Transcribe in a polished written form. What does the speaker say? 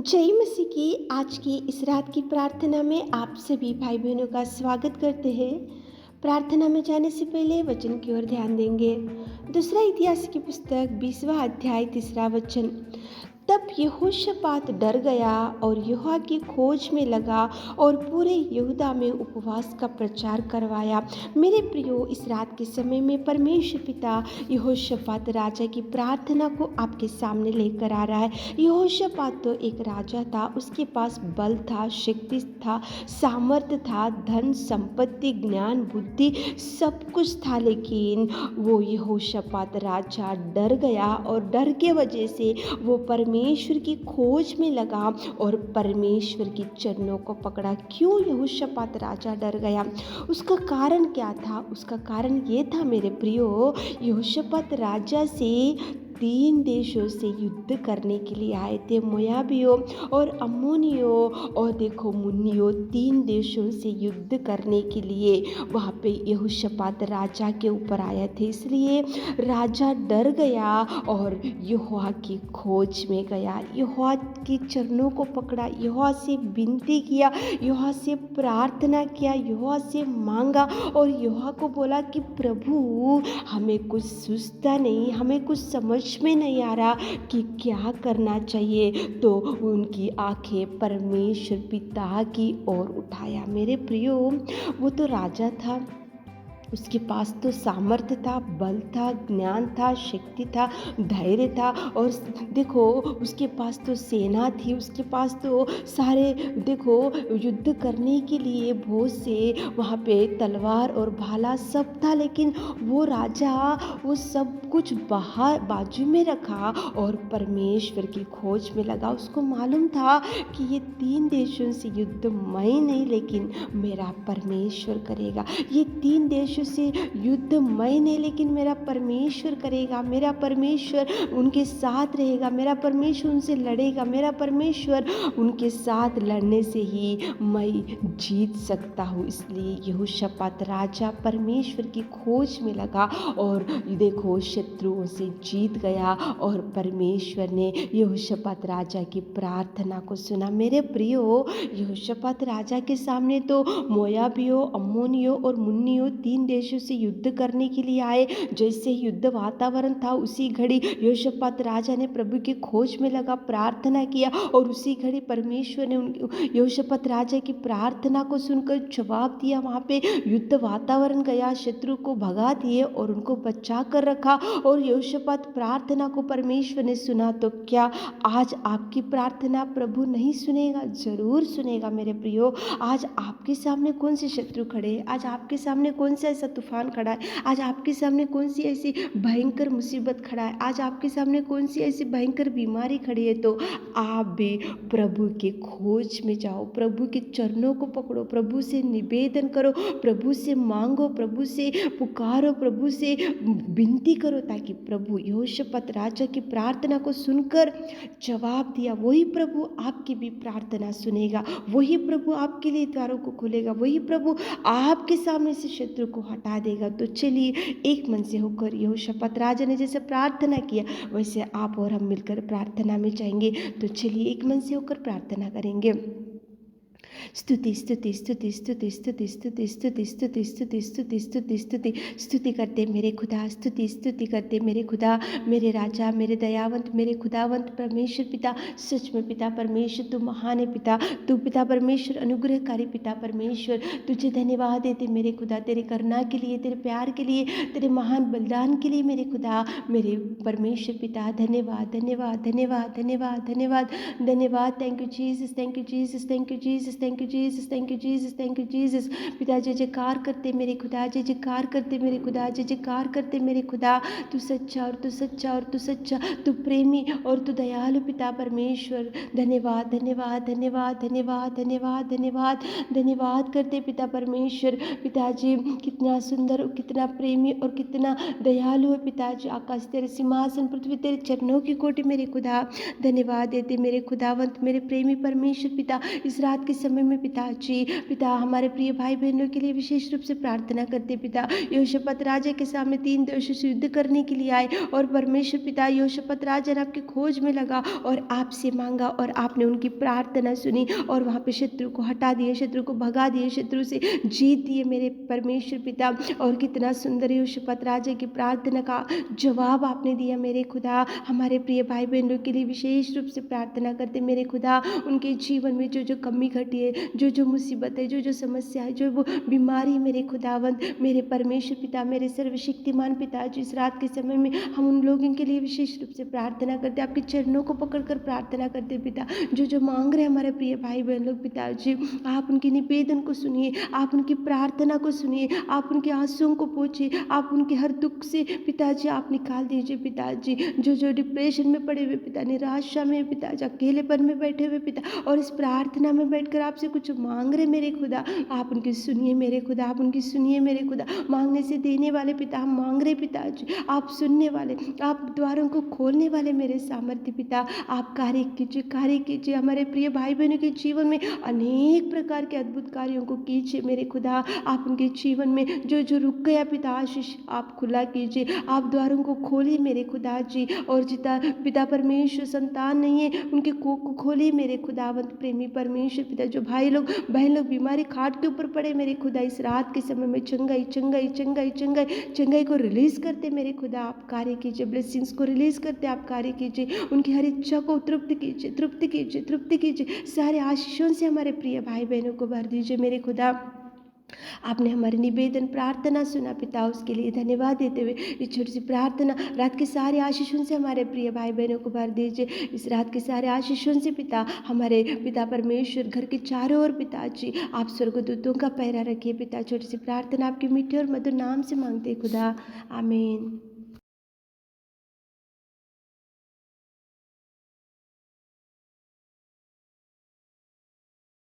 जय मसीह की आज की इस रात की प्रार्थना में आप सभी भाई बहनों का स्वागत करते हैं। प्रार्थना में जाने से पहले वचन की ओर ध्यान देंगे। दूसरा इतिहास की पुस्तक 20वां अध्याय 3रा वचन। तब यहोशापात डर गया और यहोवा की खोज में लगा और पूरे यहूदा में उपवास का प्रचार करवाया। मेरे प्रियो, इस रात के समय में परमेश्वर पिता यहोशापात राजा की प्रार्थना को आपके सामने लेकर आ रहा है। यहोशापात तो एक राजा था, उसके पास बल था, शक्ति था, सामर्थ्य था, धन संपत्ति ज्ञान बुद्धि सब कुछ था, लेकिन वो यहोशापात राजा डर गया और डर के वजह से वो परमेश्वर की खोज में लगा और परमेश्वर की चरणों को पकड़ा। क्यों यहोशापात राजा डर गया? उसका कारण क्या था? उसका कारण ये था मेरे प्रियो, यहोशापात राजा से 3 देशों से युद्ध करने के लिए आए थे। मोयाबियों और अम्मोनियों और देखो मुन्नियों, 3 देशों से युद्ध करने के लिए वहाँ पे यहोशापात राजा के ऊपर आए थे। इसलिए राजा डर गया और यहोवा की खोज में गया, यहोवा के चरणों को पकड़ा, यहोवा से विनती किया, यहोवा से प्रार्थना किया, यहोवा से मांगा और यहोवा को बोला कि प्रभु, हमें कुछ सूझता नहीं, हमें कुछ समझ में नहीं आ रहा कि क्या करना चाहिए। तो उनकी आंखें परमेश्वर पिता की ओर उठाया। मेरे प्रियो, वो तो राजा था, उसके पास तो सामर्थ्य था, बल था, ज्ञान था, शक्ति था, धैर्य था और देखो उसके पास तो सेना थी, उसके पास तो सारे देखो युद्ध करने के लिए बहुत से वहाँ पे तलवार और भाला सब था, लेकिन वो राजा वो सब कुछ बाजू में रखा और परमेश्वर की खोज में लगा। उसको मालूम था कि ये 3 देशों से युद्ध मैं नहीं, लेकिन मेरा परमेश्वर करेगा। ये 3 देशों से युद्ध मैं नहीं, लेकिन मेरा परमेश्वर करेगा। मेरा परमेश्वर उनके साथ रहेगा, मेरा परमेश्वर उनसे लड़ेगा, मेरा परमेश्वर उनके साथ लड़ने से ही मैं जीत सकता हूँ। इसलिए यहोशापात राजा परमेश्वर की खोज में लगा और देखो शत्रुओं से जीत गया और परमेश्वर ने यहोशापात राजा की प्रार्थना को सुना। मेरे प्रियो, यहोशापात राजा के सामने तो मोयाबियों, अम्मोनियों और मुन्नियों 3 देशों से युद्ध करने के लिए आए। जैसे ही युद्ध वातावरण था, उसी घड़ी यहोशापात राजा ने प्रभु की खोज में लगा, प्रार्थना किया और उसी घड़ी परमेश्वर ने यहोशापात राजा की प्रार्थना को सुनकर जवाब दिया। वहाँ पे युद्ध वातावरण गया, शत्रु को भगा दिए और उनको बचा कर रखा और यहोशापात प्रार्थना को परमेश्वर ने सुना। तो क्या आज आपकी प्रार्थना प्रभु नहीं सुनेगा? जरूर सुनेगा मेरे प्रियो। आज आपके सामने कौन से शत्रु खड़े हैं? आज आपके सामने कौन सा ऐसा तूफान खड़ा है? आज आपके सामने कौन सी ऐसी भयंकर मुसीबत खड़ा है? आज आपके सामने कौन सी ऐसी भयंकर बीमारी खड़ी है? तो आप भी प्रभु के खोज में जाओ, प्रभु के चरणों को पकड़ो, प्रभु से निवेदन करो, प्रभु से मांगो, प्रभु से पुकारो, प्रभु से विनती करो, ताकि प्रभु यहोशापात राजा की प्रार्थना को सुनकर जवाब दिया। वही प्रभु आपकी भी प्रार्थना सुनेगा, वही प्रभु आपके लिए द्वारों को खोलेगा, वही प्रभु आपके सामने से शत्रु को हटा देगा। तो चलिए एक मन से होकर यहोशापात राजा ने जैसे प्रार्थना किया, वैसे आप और हम मिलकर प्रार्थना में जाएंगे। तो चलिए एक मन से होकर प्रार्थना करेंगे। स्तुति स्तुति स्तुति स्तुति स्तुति स्तुति स्तुति स्तुति स्तुति स्तुति स्तुति स्तुति स्तुति करते मेरे खुदा, स्तुति स्तुति करते मेरे खुदा, मेरे राजा, मेरे दयावंत, मेरे खुदावंत परमेश्वर पिता। सच में पिता परमेश्वर तू महान है पिता, तू पिता परमेश्वर अनुग्रहकारी पिता परमेश्वर। तुझे धन्यवाद देते मेरे खुदा, तेरे करुणा के लिए, तेरे प्यार के लिए, तेरे महान बलिदान के लिए मेरे खुदा, मेरे परमेश्वर पिता। धन्यवाद धन्यवाद धन्यवाद धन्यवाद धन्यवाद धन्यवाद। Thank you Jesus, thank you Jesus, thank you Jesus, thank you Jesus, thank you Jesus, thank you Jesus. पिता जय जयकार करते मेरे खुदा, जय जयकार करते मेरे खुदा, जय जयकार करते मेरे खुदा। तू सच्चा और तू सच्चा और तू सच्चा, तू प्रेमी और तू दयालु पिता परमेश्वर। धन्यवाद धन्यवाद धन्यवाद धन्यवाद धन्यवाद धन्यवाद धन्यवाद करते पिता परमेश्वर। पिताजी कितना सुंदर, कितना प्रेमी और कितना दयालु है पिताजी। आकाश तेरे सिंहासन, पृथ्वी तेरे चरणों की कोटि मेरे खुदा। धन्यवाद देते मेरे खुदावंत, मेरे प्रेमी परमेश्वर पिता। इस रात के समय समय में पिताजी, पिता हमारे प्रिय भाई बहनों के लिए विशेष रूप से प्रार्थना करते पिता। यहोशापात राजा के सामने 3 देशों से युद्ध करने के लिए आए और परमेश्वर पिता यहोशापात राजा ने आपकी खोज में लगा और आपसे मांगा और आपने उनकी प्रार्थना सुनी और वहाँ पे शत्रु को हटा दिए, शत्रु को भगा दिए, शत्रु से जीत दिए मेरे परमेश्वर पिता। और कितना सुंदर यहोशापात राजा की प्रार्थना का जवाब आपने दिया मेरे खुदा। हमारे प्रिय भाई बहनों के लिए विशेष रूप से प्रार्थना करते मेरे खुदा। उनके जीवन में जो जो कमी घटी है, जो जो मुसीबत है, जो जो समस्या है, जो वो बीमारी मेरे खुदावंत, मेरे परमेश्वर पिता, मेरे सर्वशक्तिमान पिता, जिस रात के समय में हम उन लोगों के लिए विशेष रूप से प्रार्थना करते, आपके चरणों को पकड़कर प्रार्थना करते पिता। जो जो मांग रहे हमारे प्रिय भाई बहन लोग पिताजी, आप उनकी निवेदन को सुनिए, आप उनकी प्रार्थना को सुनिए, आप उनके आंसुओं को पोंछिए, आप उनके हर दुख से पिताजी आप निकाल दीजिए पिताजी। जो जो डिप्रेशन में पड़े हुए पिता, निराशा में पिताजी, अकेलेपन में बैठे हुए पिता और इस प्रार्थना में बैठकर आपसे कुछ मांग रहे मेरे खुदा, आप उनकी सुनिए मेरे खुदा, आप उनकी सुनिए मेरे खुदा। मांगने से देने वाले पिता, हम मांग रहे पिताजी, आप सुनने वाले, आप द्वारों को खोलने वाले मेरे सामर्थ्य पिता, आप कार्य कीजिए, कार्य कीजिए। हमारे प्रिय भाई बहनों के जीवन में अनेक प्रकार के अद्भुत कार्यों को कीजिए मेरे खुदा। आप उनके जीवन में जो जो रुक गया पिता, आशीष आप खुला कीजिए, आप द्वारों को खोलिए मेरे खुदा जी। और जिता पिता परमेश्वर संतान नहीं है, उनके कोख को खोलिए मेरे खुदावंत प्रेमी परमेश्वर पिता। जो भाई लोग बहन लोग बीमारी खाट के ऊपर पड़े मेरे खुदा, इस रात के समय में चंगाई चंगाई चंगाई चंगाई चंगाई को रिलीज करते मेरे खुदा, आप कार्य कीजिए। ब्लेसिंग्स को रिलीज करते आप कार्य कीजिए, उनकी हर इच्छा को तृप्त कीजिए, तृप्त कीजिए, तृप्त कीजिए। सारे आशीषों से हमारे प्रिय भाई बहनों को भर दीजिए मेरे खुदा। आपने हमारे निवेदन प्रार्थना सुना पिता, उसके लिए धन्यवाद देते हुए इस छोटी सी प्रार्थना रात के सारे आशीषों से हमारे प्रिय भाई बहनों को भर दीजिए। इस रात के सारे आशीषों से पिता, हमारे पिता परमेश्वर घर के चारों ओर पिताजी आप स्वर्गदूतों का पहरा रखिए पिता। छोटी सी प्रार्थना आपके मीठे और मधुर नाम से मांगते खुदा, आमीन।